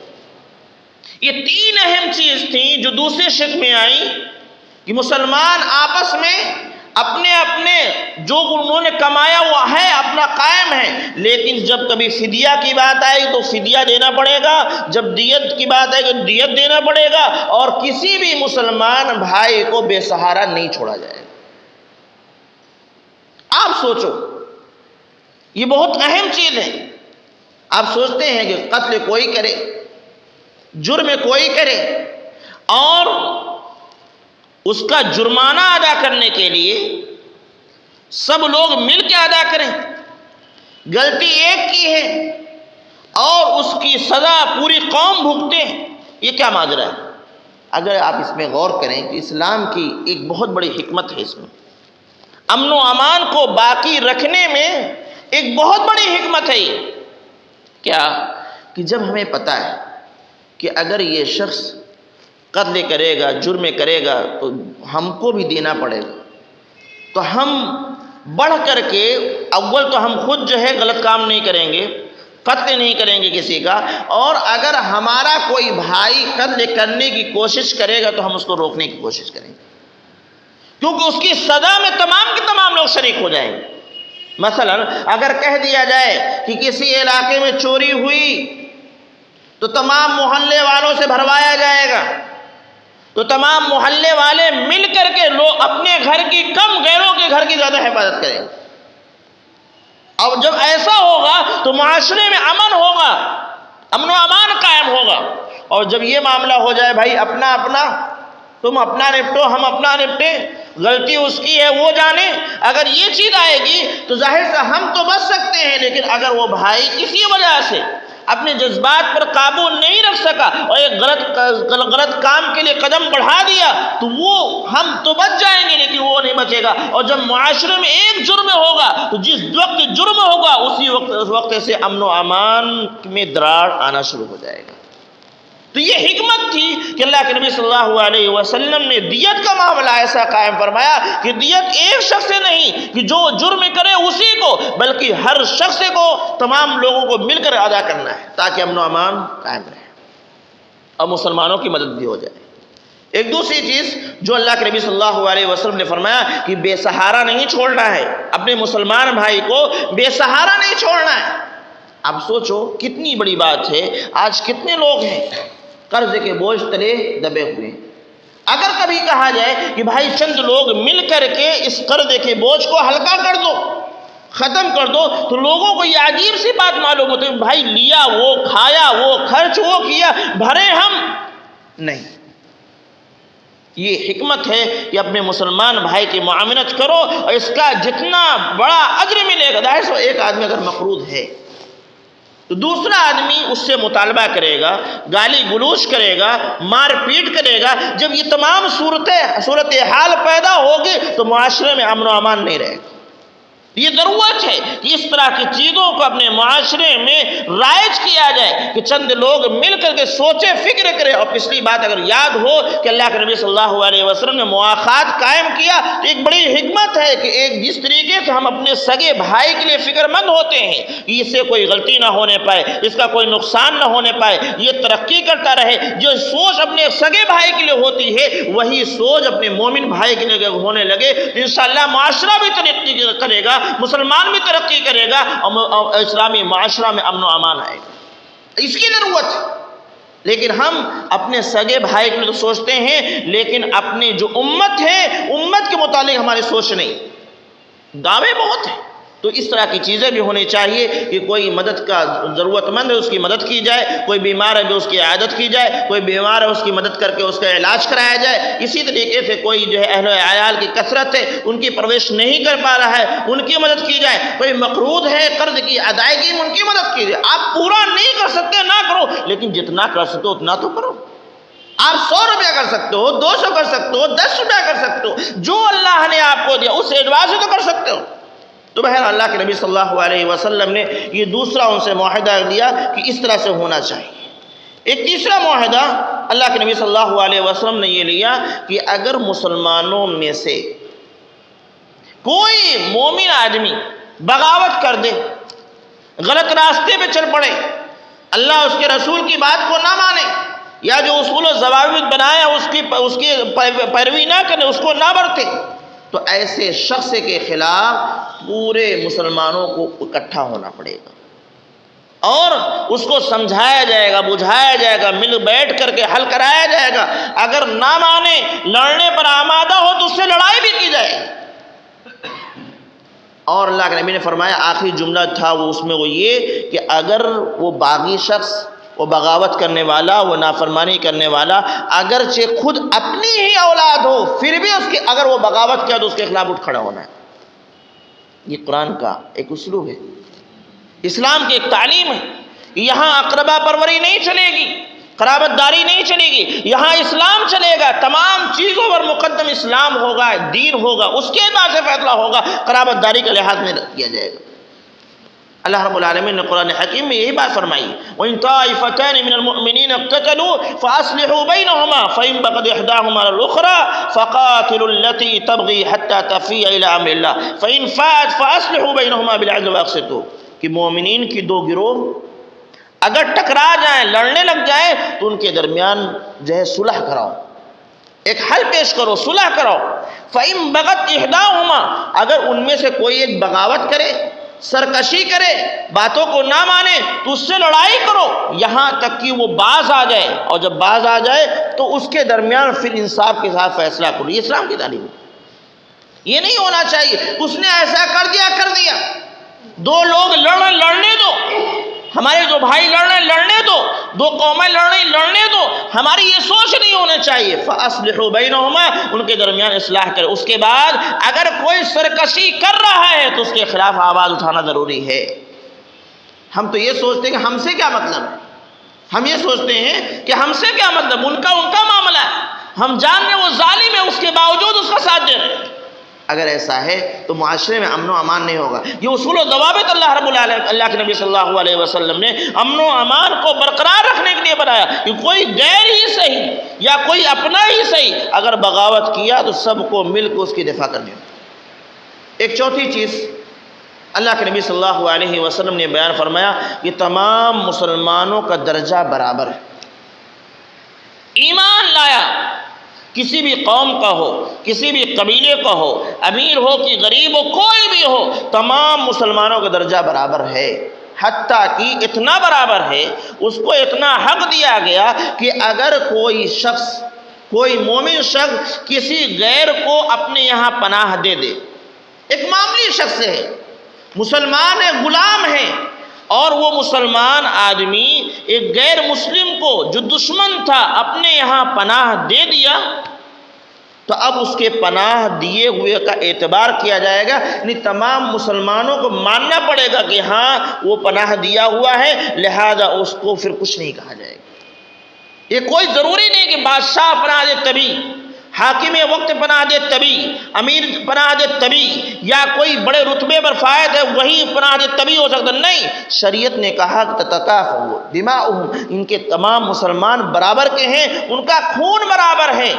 یہ 3 اہم چیز تھیں جو دوسرے شرک میں آئیں کہ مسلمان آپس میں اپنے اپنے جو انہوں نے کمایا وہ ہے اپنا قائم ہے، لیکن جب کبھی فدیہ کی بات آئے تو فدیہ دینا پڑے گا، جب دیت کی بات آئے تو دیت دینا پڑے گا، اور کسی بھی مسلمان بھائی کو بے سہارا نہیں چھوڑا جائے گا. آپ سوچو، یہ بہت اہم چیز ہے. آپ سوچتے ہیں کہ قتل کوئی کرے، جرم کوئی کرے، اور اس کا جرمانہ ادا کرنے کے لیے سب لوگ مل کے ادا کریں. غلطی ایک کی ہے اور اس کی سزا پوری قوم بھگتے، یہ کیا ماجرا ہے؟ اگر آپ اس میں غور کریں کہ اسلام کی ایک بہت بڑی حکمت ہے، اس میں امن و امان کو باقی رکھنے میں ایک بہت بڑی حکمت ہے. یہ کیا کہ جب ہمیں پتہ ہے کہ اگر یہ شخص قتل کرے گا، جرم کرے گا تو ہم کو بھی دینا پڑے گا، تو ہم بڑھ کر کے اول تو ہم خود جو ہے غلط کام نہیں کریں گے، قتل نہیں کریں گے کسی کا، اور اگر ہمارا کوئی بھائی قتل کرنے کی کوشش کرے گا تو ہم اس کو روکنے کی کوشش کریں گے، کیونکہ اس کی سزا میں تمام کے تمام لوگ شریک ہو جائیں گے. مثلا اگر کہہ دیا جائے کہ کسی علاقے میں چوری ہوئی تو تمام محلے والوں سے بھروایا جائے گا، تو تمام محلے والے مل کر کے لوگ اپنے گھر کی کم غیروں کے گھر کی زیادہ حفاظت کریں گے. اب جب ایسا ہوگا تو معاشرے میں امن ہوگا، امن و امان قائم ہوگا. اور جب یہ معاملہ ہو جائے بھائی اپنا اپنا، تم اپنا نپٹو ہم اپنا نپٹے، غلطی اس کی ہے وہ جانے، اگر یہ چیز آئے گی تو ظاہر سے ہم تو بچ سکتے ہیں، لیکن اگر وہ بھائی کسی وجہ سے اپنے جذبات پر قابو نہیں رکھ سکا اور ایک غلط کام کے لیے قدم بڑھا دیا تو وہ ہم تو بچ جائیں گے لیکن وہ نہیں بچے گا. اور جب معاشرے میں ایک جرم ہوگا تو جس وقت جرم ہوگا اس وقت سے امن و امان میں دراڑ آنا شروع ہو جائے گا. تو یہ حکمت تھی کہ اللہ کے نبی صلی اللہ علیہ وسلم نے دیت کا معاملہ ایسا قائم فرمایا کہ دیت ایک شخص سے نہیں کہ جو جرم کرے اسی کو، بلکہ ہر شخص کو تمام لوگوں کو مل کر ادا کرنا ہے تاکہ امن و امان قائم رہے اور مسلمانوں کی مدد بھی ہو جائے. ایک دوسری چیز جو اللہ کے نبی صلی اللہ علیہ وسلم نے فرمایا کہ بے سہارا نہیں چھوڑنا ہے، اپنے مسلمان بھائی کو بے سہارا نہیں چھوڑنا ہے. اب سوچو کتنی بڑی بات ہے، آج کتنے لوگ ہیں قرض کے بوجھ تلے دبے ہوئے. اگر کبھی کہا جائے کہ بھائی چند لوگ مل کر کے اس قرض کے بوجھ کو ہلکا کر دو، ختم کر دو، تو لوگوں کو یہ عجیب سی بات معلوم ہوتی ہے، بھائی لیا وہ کھایا وہ خرچ وہ کیا، بھرے ہم نہیں. یہ حکمت ہے کہ اپنے مسلمان بھائی کی معاونت کرو اور اس کا جتنا بڑا اجر ملے گا. ظاہر سے ایک آدمی اگر مقروض ہے تو دوسرا آدمی اس سے مطالبہ کرے گا، گالی گلوچ کرے گا، مار پیٹ کرے گا. جب یہ تمام صورت حال پیدا ہوگی تو معاشرے میں امن و امان نہیں رہے گا. یہ ضرورت ہے کہ اس طرح کی چیزوں کو اپنے معاشرے میں رائج کیا جائے کہ چند لوگ مل کر کے سوچے فکر کریں. اور پچھلی بات اگر یاد ہو کہ اللہ کے نبی صلی اللہ علیہ وسلم نے مواخات قائم کیا تو ایک بڑی حکمت ہے کہ ایک جس طریقے سے ہم اپنے سگے بھائی کے لیے فکر مند ہوتے ہیں کہ اس سے کوئی غلطی نہ ہونے پائے، اس کا کوئی نقصان نہ ہونے پائے، یہ ترقی کرتا رہے. جو سوچ اپنے سگے بھائی کے لیے ہوتی ہے وہی سوچ اپنے مومن بھائی کے لیے ہونے لگے تو انشاءاللہ معاشرہ بھی ترقی کرے گا، مسلمان بھی ترقی کرے گا اور اسلامی معاشرہ میں امن و امان آئے گا. اس کی ضرورت ہے. لیکن ہم اپنے سگے بھائی کے لیے تو سوچتے ہیں لیکن اپنی جو امت ہے امت کے متعلق ہماری سوچ نہیں. دعوے بہت ہیں تو اس طرح کی چیزیں بھی ہونی چاہیے کہ کوئی مدد کا ضرورت مند ہے اس کی مدد کی جائے، کوئی بیمار ہے جو اس کی عیادت کی جائے، کوئی بیمار ہے اس کی مدد کر کے اس کا علاج کرایا جائے. اسی طریقے سے کوئی جو ہے اہل و عیال کی کثرت ہے ان کی پرورش نہیں کر پا رہا ہے ان کی مدد کی جائے. کوئی مقروض ہے قرض کی ادائیگی میں ان کی مدد کی جائے. آپ پورا نہیں کر سکتے نہ کرو، لیکن جتنا کر سکتے ہو اتنا تو کرو. آپ 100 روپیہ کر سکتے ہو، 200 کر سکتے ہو، 10 روپیہ کر سکتے ہو، جو اللہ نے آپ کو دیا اس اعتبار سے تو کر سکتے ہو. تو بہر اللہ کے نبی صلی اللہ علیہ وسلم نے یہ دوسرا ان سے معاہدہ دیا کہ اس طرح سے ہونا چاہیے. ایک تیسرا معاہدہ اللہ کے نبی صلی اللہ علیہ وسلم نے یہ لیا کہ اگر مسلمانوں میں سے کوئی مومن آدمی بغاوت کر دے، غلط راستے پہ چل پڑے، اللہ اس کے رسول کی بات کو نہ مانے یا جو اصول و ضوابط بنایا اس کی پیروی نہ کرے، اس کو نہ برتے، تو ایسے شخص کے خلاف پورے مسلمانوں کو اکٹھا ہونا پڑے گا اور اس کو سمجھایا جائے گا، بجھایا جائے گا، مل بیٹھ کر کے حل کرایا جائے گا. اگر نہ مانے، لڑنے پر آمادہ ہو تو اس سے لڑائی بھی کی جائے. اور اللہ کے نبی نے فرمایا آخری جملہ تھا وہ اس میں وہ یہ کہ اگر وہ باغی شخص، وہ بغاوت کرنے والا، وہ نافرمانی کرنے والا اگرچہ خود اپنی ہی اولاد ہو پھر بھی اس کے اگر وہ بغاوت کیا تو اس کے خلاف اٹھ کھڑا ہونا ہے. یہ قرآن کا ایک اسلوب ہے، اسلام کی ایک تعلیم ہے. یہاں اقربا پروری نہیں چلے گی، قرابت داری نہیں چلے گی، یہاں اسلام چلے گا. تمام چیزوں پر مقدم اسلام ہوگا، دین ہوگا، اس کے اعتبار سے فیصلہ ہوگا، قرابت داری کا لحاظ نہیں کیا جائے گا. اللہ رب العالمین نے قرآن حکیم میں یہی بات فرمائی وَإِن طَائِفَتَانِ مِنَ الْمُؤْمِنِينَ اقْتَتَلُوا فَأَصْلِحُوا بَيْنَهُمَا فَإِن بَغَتْ إِحْدَاهُمَا عَلَى الْأُخْرَى فَقَاتِلُوا الَّتِي تَبْغِي حَتَّى تَفِيءَ إِلَى أَمْرِ اللَّهِ فَإِن فَاءَتْ فَأَصْلِحُوا بَيْنَهُمَا بِالْعَدْلِ وَأَقْسِطُوا کہ مومنین کی دو گروہ اگر ٹکرا جائیں، لڑنے لگ جائیں تو ان کے درمیان جو ہے صلح کراؤ، ایک حل پیش کرو، صلح کرو. فَإِن بَغَتْ إِحْدَاهُمَا اگر ان میں سے کوئی ایک بغاوت کرے، سرکشی کرے، باتوں کو نہ مانے تو اس سے لڑائی کرو یہاں تک کہ وہ باز آ جائے، اور جب باز آ جائے تو اس کے درمیان پھر انصاف کے ساتھ فیصلہ کرو. یہ اسلام کی تعلیم ہے. یہ نہیں ہونا چاہیے اس نے ایسا کر دیا. دو لوگ لڑنے دو، ہمارے جو بھائی لڑنے دو، دو قومیں لڑنے دو. ہماری یہ سوچ نہیں ہونا چاہیے. فَأَصْلِحُوا بَيْنَهُمَا ان کے درمیان اصلاح کرے. اس کے بعد اگر کوئی سرکشی کر رہا ہے تو اس کے خلاف آواز اٹھانا ضروری ہے. ہم تو یہ سوچتے ہیں کہ ہم سے کیا مطلب ہے، ہم یہ سوچتے ہیں کہ ہم سے کیا مطلب، ان کا معاملہ ہے، ہم جان رہے وہ ظالم ہے اس کے باوجود اس کا ساتھ دے رہے ہیں. اگر ایسا ہے تو معاشرے میں امن و امان نہیں ہوگا. یہ اصول و ضوابط اللہ رب العالمین، اللہ کے نبی صلی اللہ علیہ وسلم نے امن و امان کو برقرار رکھنے کے لیے بنایا کہ کوئی غیر ہی صحیح یا کوئی اپنا ہی صحیح اگر بغاوت کیا تو سب کو مل کے اس کی دفاع کرنی. ایک چوتھی چیز اللہ کے نبی صلی اللہ علیہ وسلم نے بیان فرمایا کہ تمام مسلمانوں کا درجہ برابر ہے. ایمان لایا کسی بھی قوم کا ہو، کسی بھی قبیلے کا ہو، امیر ہو کہ غریب ہو، کوئی بھی ہو، تمام مسلمانوں کا درجہ برابر ہے. حتیٰ کہ اتنا برابر ہے، اس کو اتنا حق دیا گیا کہ اگر کوئی شخص، کوئی مومن شخص کسی غیر کو اپنے یہاں پناہ دے دے، ایک معمولی شخص ہے، مسلمان ہے، غلام ہے، اور وہ مسلمان آدمی ایک غیر مسلم کو جو دشمن تھا اپنے یہاں پناہ دے دیا تو اب اس کے پناہ دیے ہوئے کا اعتبار کیا جائے گا. یعنی تمام مسلمانوں کو ماننا پڑے گا کہ ہاں وہ پناہ دیا ہوا ہے، لہذا اس کو پھر کچھ نہیں کہا جائے گا. یہ کوئی ضروری نہیں کہ بادشاہ پناہ دے تبھی، حاکم وقت پناہ دے تبھی، امیر پناہ دے تبھی، یا کوئی بڑے رتبے پر فائد ہے وہی پناہ دے تبھی ہو سکتا نہیں۔ شریعت نے کہا کہ تتکافؤ دماؤہم، ان کے تمام مسلمان برابر کے ہیں، ان کا خون برابر ہے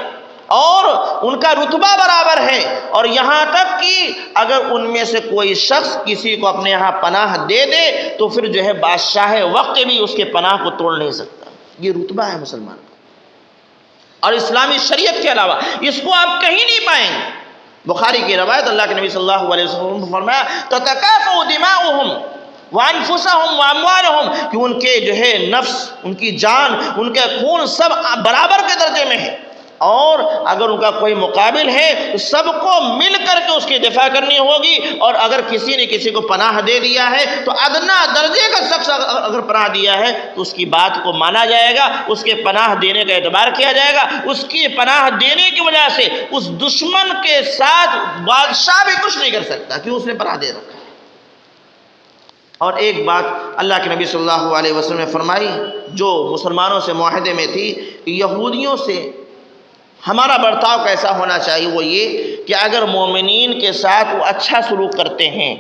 اور ان کا رتبہ برابر ہے، اور یہاں تک کہ اگر ان میں سے کوئی شخص کسی کو اپنے یہاں پناہ دے دے تو پھر جو ہے بادشاہ وقت بھی اس کے پناہ کو توڑ نہیں سکتا۔ یہ رتبہ ہے مسلمان کا، اور اسلامی شریعت کے علاوہ اس کو آپ کہیں نہیں پائیں گے۔ بخاری کی روایت، اللہ کے نبی صلی اللہ علیہ وسلم نے فرمایا تتکافؤ دماؤہم وانفسہم واموالہم، کہ ان کے جو ہے نفس، ان کی جان، ان کے خون سب برابر کے درجے میں ہے، اور اگر ان کا کوئی مقابل ہے تو سب کو مل کر کے اس کی دفاع کرنی ہوگی، اور اگر کسی نے کسی کو پناہ دے دیا ہے تو ادنا درجے کا شخص اگر پناہ دیا ہے تو اس کی بات کو مانا جائے گا، اس کے پناہ دینے کا اعتبار کیا جائے گا۔ اس کی پناہ دینے کی وجہ سے اس دشمن کے ساتھ بادشاہ بھی کچھ نہیں کر سکتا کہ اس نے پناہ دے رکھا ہے۔ اور ایک بات اللہ کے نبی صلی اللہ علیہ وسلم نے فرمائی جو مسلمانوں سے معاہدے میں تھی، یہودیوں سے ہمارا برتاؤ کیسا ہونا چاہیے، وہ یہ کہ اگر مومنین کے ساتھ وہ اچھا سلوک کرتے ہیں،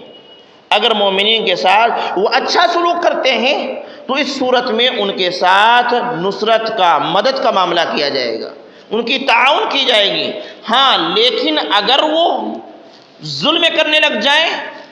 اگر مومنین کے ساتھ وہ اچھا سلوک کرتے ہیں تو اس صورت میں ان کے ساتھ نصرت کا، مدد کا معاملہ کیا جائے گا، ان کی تعاون کی جائے گی۔ ہاں لیکن اگر وہ ظلم کرنے لگ جائیں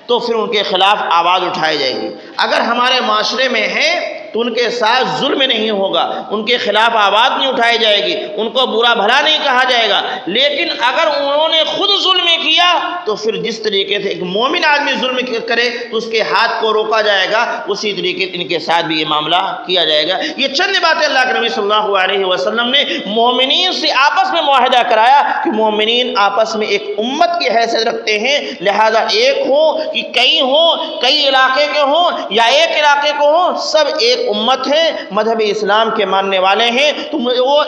تو پھر ان کے خلاف آواز اٹھائی جائے گی۔ اگر ہمارے معاشرے میں ہے تو ان کے ساتھ ظلم نہیں ہوگا، ان کے خلاف آواز نہیں اٹھائی جائے گی، ان کو برا بھلا نہیں کہا جائے گا، لیکن اگر انہوں نے خود ظلم کیا تو پھر جس طریقے سے ایک مومن آدمی ظلم کرے تو اس کے ہاتھ کو روکا جائے گا، اسی طریقے سے ان کے ساتھ بھی یہ معاملہ کیا جائے گا۔ یہ چند باتیں اللہ کے نبی صلی اللہ علیہ وسلم نے مومنین سے آپس میں معاہدہ کرایا کہ مومنین آپس میں ایک امت کی حیثیت رکھتے ہیں، لہذا ایک ہو کہ کئی ہوں، کئی علاقے کے ہوں یا ایک علاقے کو ہوں، سب ایک امت ہے، مذہب اسلام کے ماننے والے ہیں، تو وہ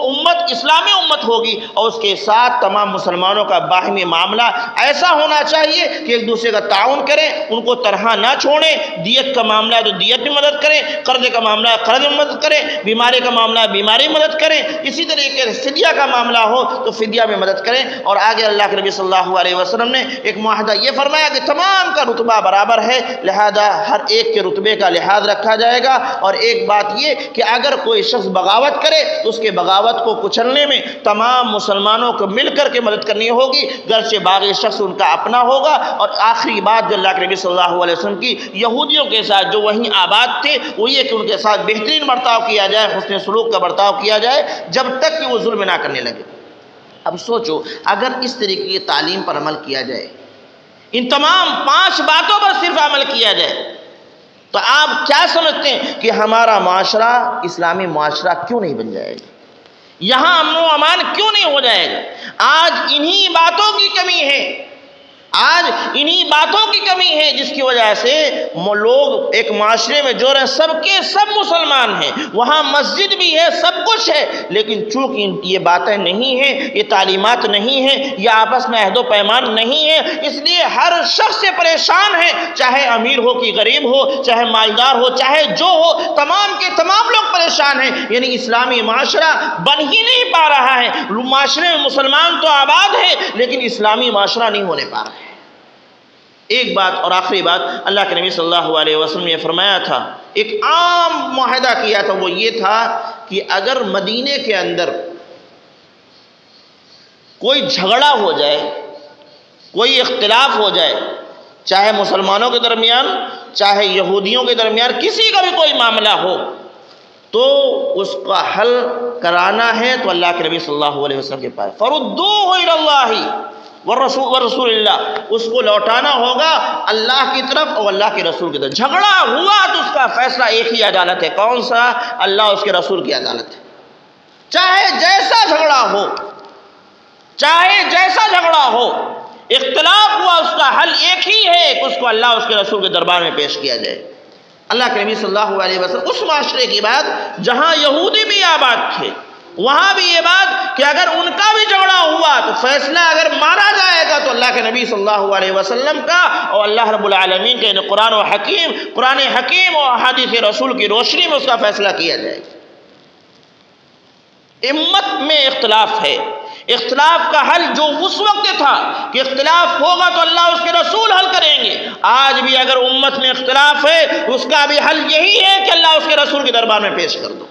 امت اسلامی امت ہوگی، اور اس کے ساتھ تمام مسلمانوں کا باہمی معاملہ ایسا ہونا چاہیے کہ ایک دوسرے کا تعاون کریں، ان کو تنہا نہ چھوڑیں، دیت کا معاملہ ہے تو دیت میں مدد کریں، قرض کا معاملہ ہے قرض میں مدد کریں، بیماری کا معاملہ ہے بیماری میں مدد کریں، اسی طریقے سے فدیہ کا معاملہ ہو تو فدیہ میں مدد کریں۔ اور آگے اللہ کے نبی صلی اللہ علیہ وسلم نے ایک معاہدہ یہ فرمایا کہ تمام کا رتبہ برابر ہے، لہذا ہر ایک کے رتبے کا لحاظ رکھا جائے گا۔ اور ایک بات یہ کہ اگر کوئی شخص بغاوت کرے تو اس کے بغاوت کو کچلنے میں تمام مسلمانوں کو مل کر کے مدد کرنی ہوگی، گرچہ باغی شخص ان کا اپنا ہوگا۔ اور آخری بات جو اللہ کے نبی صلی اللہ علیہ وسلم کی یہودیوں کے ساتھ جو وہیں آباد تھے وہ یہ کہ ان کے ساتھ بہترین برتاؤ کیا جائے، حسن سلوک کا برتاؤ کیا جائے جب تک کہ وہ ظلم نہ کرنے لگے۔ اب سوچو اگر اس طریقے کی تعلیم پر عمل کیا جائے، ان تمام 5 باتوں پر صرف عمل کیا جائے، تو آپ کیا سمجھتے ہیں کہ ہمارا معاشرہ اسلامی معاشرہ کیوں نہیں بن جائے گا؟ یہاں امن و امان کیوں نہیں ہو جائے گا؟ آج انہی باتوں کی کمی ہے، آج انہی باتوں کی کمی ہے جس کی وجہ سے لوگ ایک معاشرے میں جو رہے سب کے سب مسلمان ہیں، وہاں مسجد بھی ہے، سب کچھ ہے، لیکن چونکہ یہ باتیں نہیں ہیں، یہ تعلیمات نہیں ہیں، یہ آپس میں عہد و پیمان نہیں ہے، اس لیے ہر شخص سے پریشان ہے، چاہے امیر ہو کہ غریب ہو، چاہے مالدار ہو چاہے جو ہو، تمام کے تمام لوگ پریشان ہیں۔ یعنی اسلامی معاشرہ بن ہی نہیں پا رہا ہے، معاشرے میں مسلمان تو آباد ہے لیکن اسلامی معاشرہ نہیں ہونے پا رہا ہے۔ ایک بات اور آخری بات اللہ کے نبی صلی اللہ علیہ وسلم نے فرمایا تھا، ایک عام معاہدہ کیا تھا، وہ یہ تھا کہ اگر مدینے کے اندر کوئی جھگڑا ہو جائے، کوئی اختلاف ہو جائے، چاہے مسلمانوں کے درمیان چاہے یہودیوں کے درمیان کسی کا بھی کوئی معاملہ ہو، تو اس کا حل کرانا ہے تو اللہ کے نبی صلی اللہ علیہ وسلم کے پاس فردوہ الی اللہ ورسول اللہ، اس کو لوٹانا ہوگا اللہ کی طرف اور اللہ کے رسول کی طرف۔ جھگڑا ہوا تو اس کا فیصلہ ایک ہی عدالت ہے، کون سا؟ اللہ اس کے رسول کی عدالت ہے۔ چاہے جیسا جھگڑا ہو، چاہے جیسا جھگڑا ہو، اختلاف ہوا اس کا حل ایک ہی ہے کہ اس کو اللہ اس کے رسول کے دربار میں پیش کیا جائے۔ اللہ کے نبی صلی اللہ علیہ وسلم اس معاشرے کی بات جہاں یہودی بھی آباد تھے، وہاں بھی یہ بات کہ اگر ان کا بھی جھگڑا ہوا تو فیصلہ اگر مانا جائے گا تو اللہ کے نبی صلی اللہ علیہ وسلم کا اور اللہ رب العالمین کے قرآن حکیم اور احادیث رسول کی روشنی میں اس کا فیصلہ کیا جائے گا۔ امت میں اختلاف ہے، اختلاف کا حل جو اس وقت تھا کہ اختلاف ہوگا تو اللہ اس کے رسول حل کریں گے، آج بھی اگر امت میں اختلاف ہے اس کا بھی حل یہی ہے کہ اللہ اس کے رسول کے دربار میں پیش کر دو۔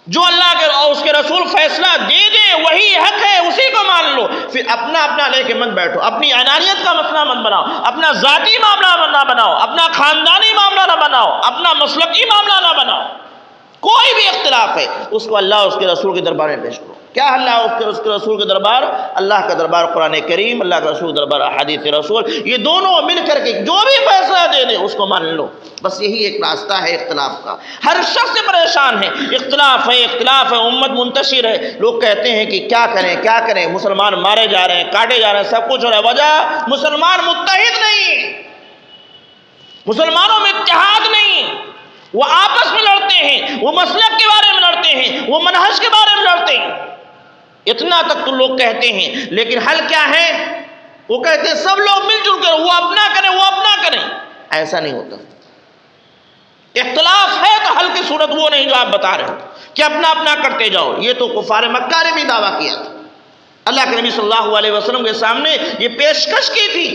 جو اللہ کے اور اس کے رسول فیصلہ دے دے وہی حق ہے، اسی کو مان لو، پھر اپنا اپنا لے کے مت بیٹھو، اپنی انانیت کا مسئلہ مت بناؤ، اپنا ذاتی معاملہ نہ بناؤ، اپنا خاندانی معاملہ نہ بناؤ، اپنا مسلکی معاملہ نہ بناؤ۔ کوئی بھی اختلاف ہے اس کو اللہ اس کے رسول کے دربار میں پیش کرو۔ کیا اللہ اس کے رسول کے دربار؟ اللہ کا دربار قرآن کریم، اللہ کا رسول دربار احادیث رسول، یہ دونوں مل کر کے جو بھی فیصلہ دے دے اس کو مان لو، بس یہی ایک راستہ ہے اختلاف کا۔ ہر شخص پریشان ہے، اختلاف ہے، امت منتشر ہے، لوگ کہتے ہیں کہ کیا کریں، مسلمان مارے جا رہے ہیں، کاٹے جا رہے ہیں، سب کچھ ہو رہا ہے، وجہ مسلمان متحد نہیں، مسلمانوں میں اتحاد نہیں، وہ آپس میں لڑتے ہیں، وہ مسلک کے بارے میں لڑتے ہیں، وہ منہج کے بارے میں لڑتے ہیں، اتنا تک تو لوگ کہتے ہیں، لیکن حل کیا ہے؟ وہ کہتے ہیں سب لوگ مل جل کر وہ اپنا کریں، ایسا نہیں ہوتا۔ اختلاف ہے تو حل کی صورت وہ نہیں جو آپ بتا رہے ہو کہ اپنا کرتے جاؤ، یہ تو کفار مکہ نے بھی دعویٰ کیا تھا، اللہ کے نبی صلی اللہ علیہ وسلم کے سامنے یہ پیشکش کی تھی،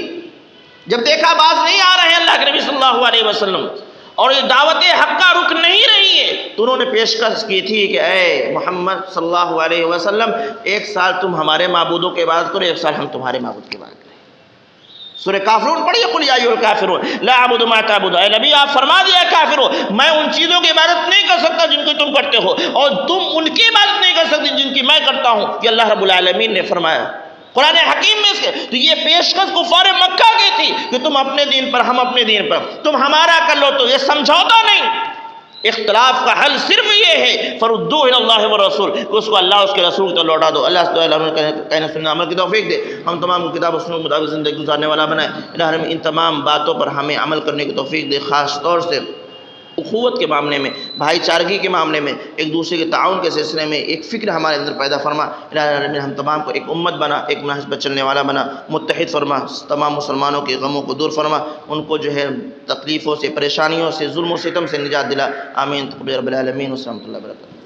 جب دیکھا باز نہیں آ رہے ہیں اللہ کے نبی صلی اللہ علیہ وسلم اور یہ دعوت حق کا رک نہیں رہی ہے، تو انہوں نے پیشکش کی تھی کہ اے محمد صلی اللہ علیہ وسلم، ایک سال تم ہمارے معبودوں کی عبادت کرو، ایک سال ہم تمہارے معبود کی عبادت کریں۔ سورہ کافرون پڑھیے، قل یا ایھا الکافرون لا اعبد ما تعبدون، اے نبی آپ فرما دیا کافروں میں ان چیزوں کی عبادت نہیں کر سکتا جن کی تم کرتے ہو، اور تم ان کی عبادت نہیں کر سکتے جن کی میں کرتا ہوں، یہ اللہ رب العالمین نے فرمایا قرآن حکیم میں سے۔ تو یہ پیشکش کفار مکہ کی تھی کہ تم اپنے دین پر، ہم اپنے دین پر، تم ہمارا کر لو، تو یہ سمجھوتا نہیں۔ اختلاف کا حل صرف یہ ہے فردوہ الی اللہ والرسول، کہ اس کو اللہ اس کے رسول کی طرف لوٹا دو۔ اللہ تعالیٰ ہمیں کہنے سننے عمل کی توفیق دے، ہم تمام کو کتاب و سنت کے مطابق زندگی گزارنے والا بنائے۔ الہ ہمیں ان تمام باتوں پر ہمیں عمل کرنے کی توفیق دے، خاص طور سے اخوت کے معاملے میں، بھائی چارگی کے معاملے میں، ایک دوسرے کے تعاون کے سلسلے میں ایک فکر ہمارے اندر پیدا فرما۔ الہ العالمین ہم تمام کو ایک امت بنا، ایک منہج پر چلنے والا بنا، متحد فرما، تمام مسلمانوں کے غموں کو دور فرما، ان کو جو ہے تکلیفوں سے، پریشانیوں سے، ظلم و ستم سے نجات دلا۔ آمین تقبل رب العالمین۔ السلام علیکم و رحمۃ اللہ وبرکاتہ۔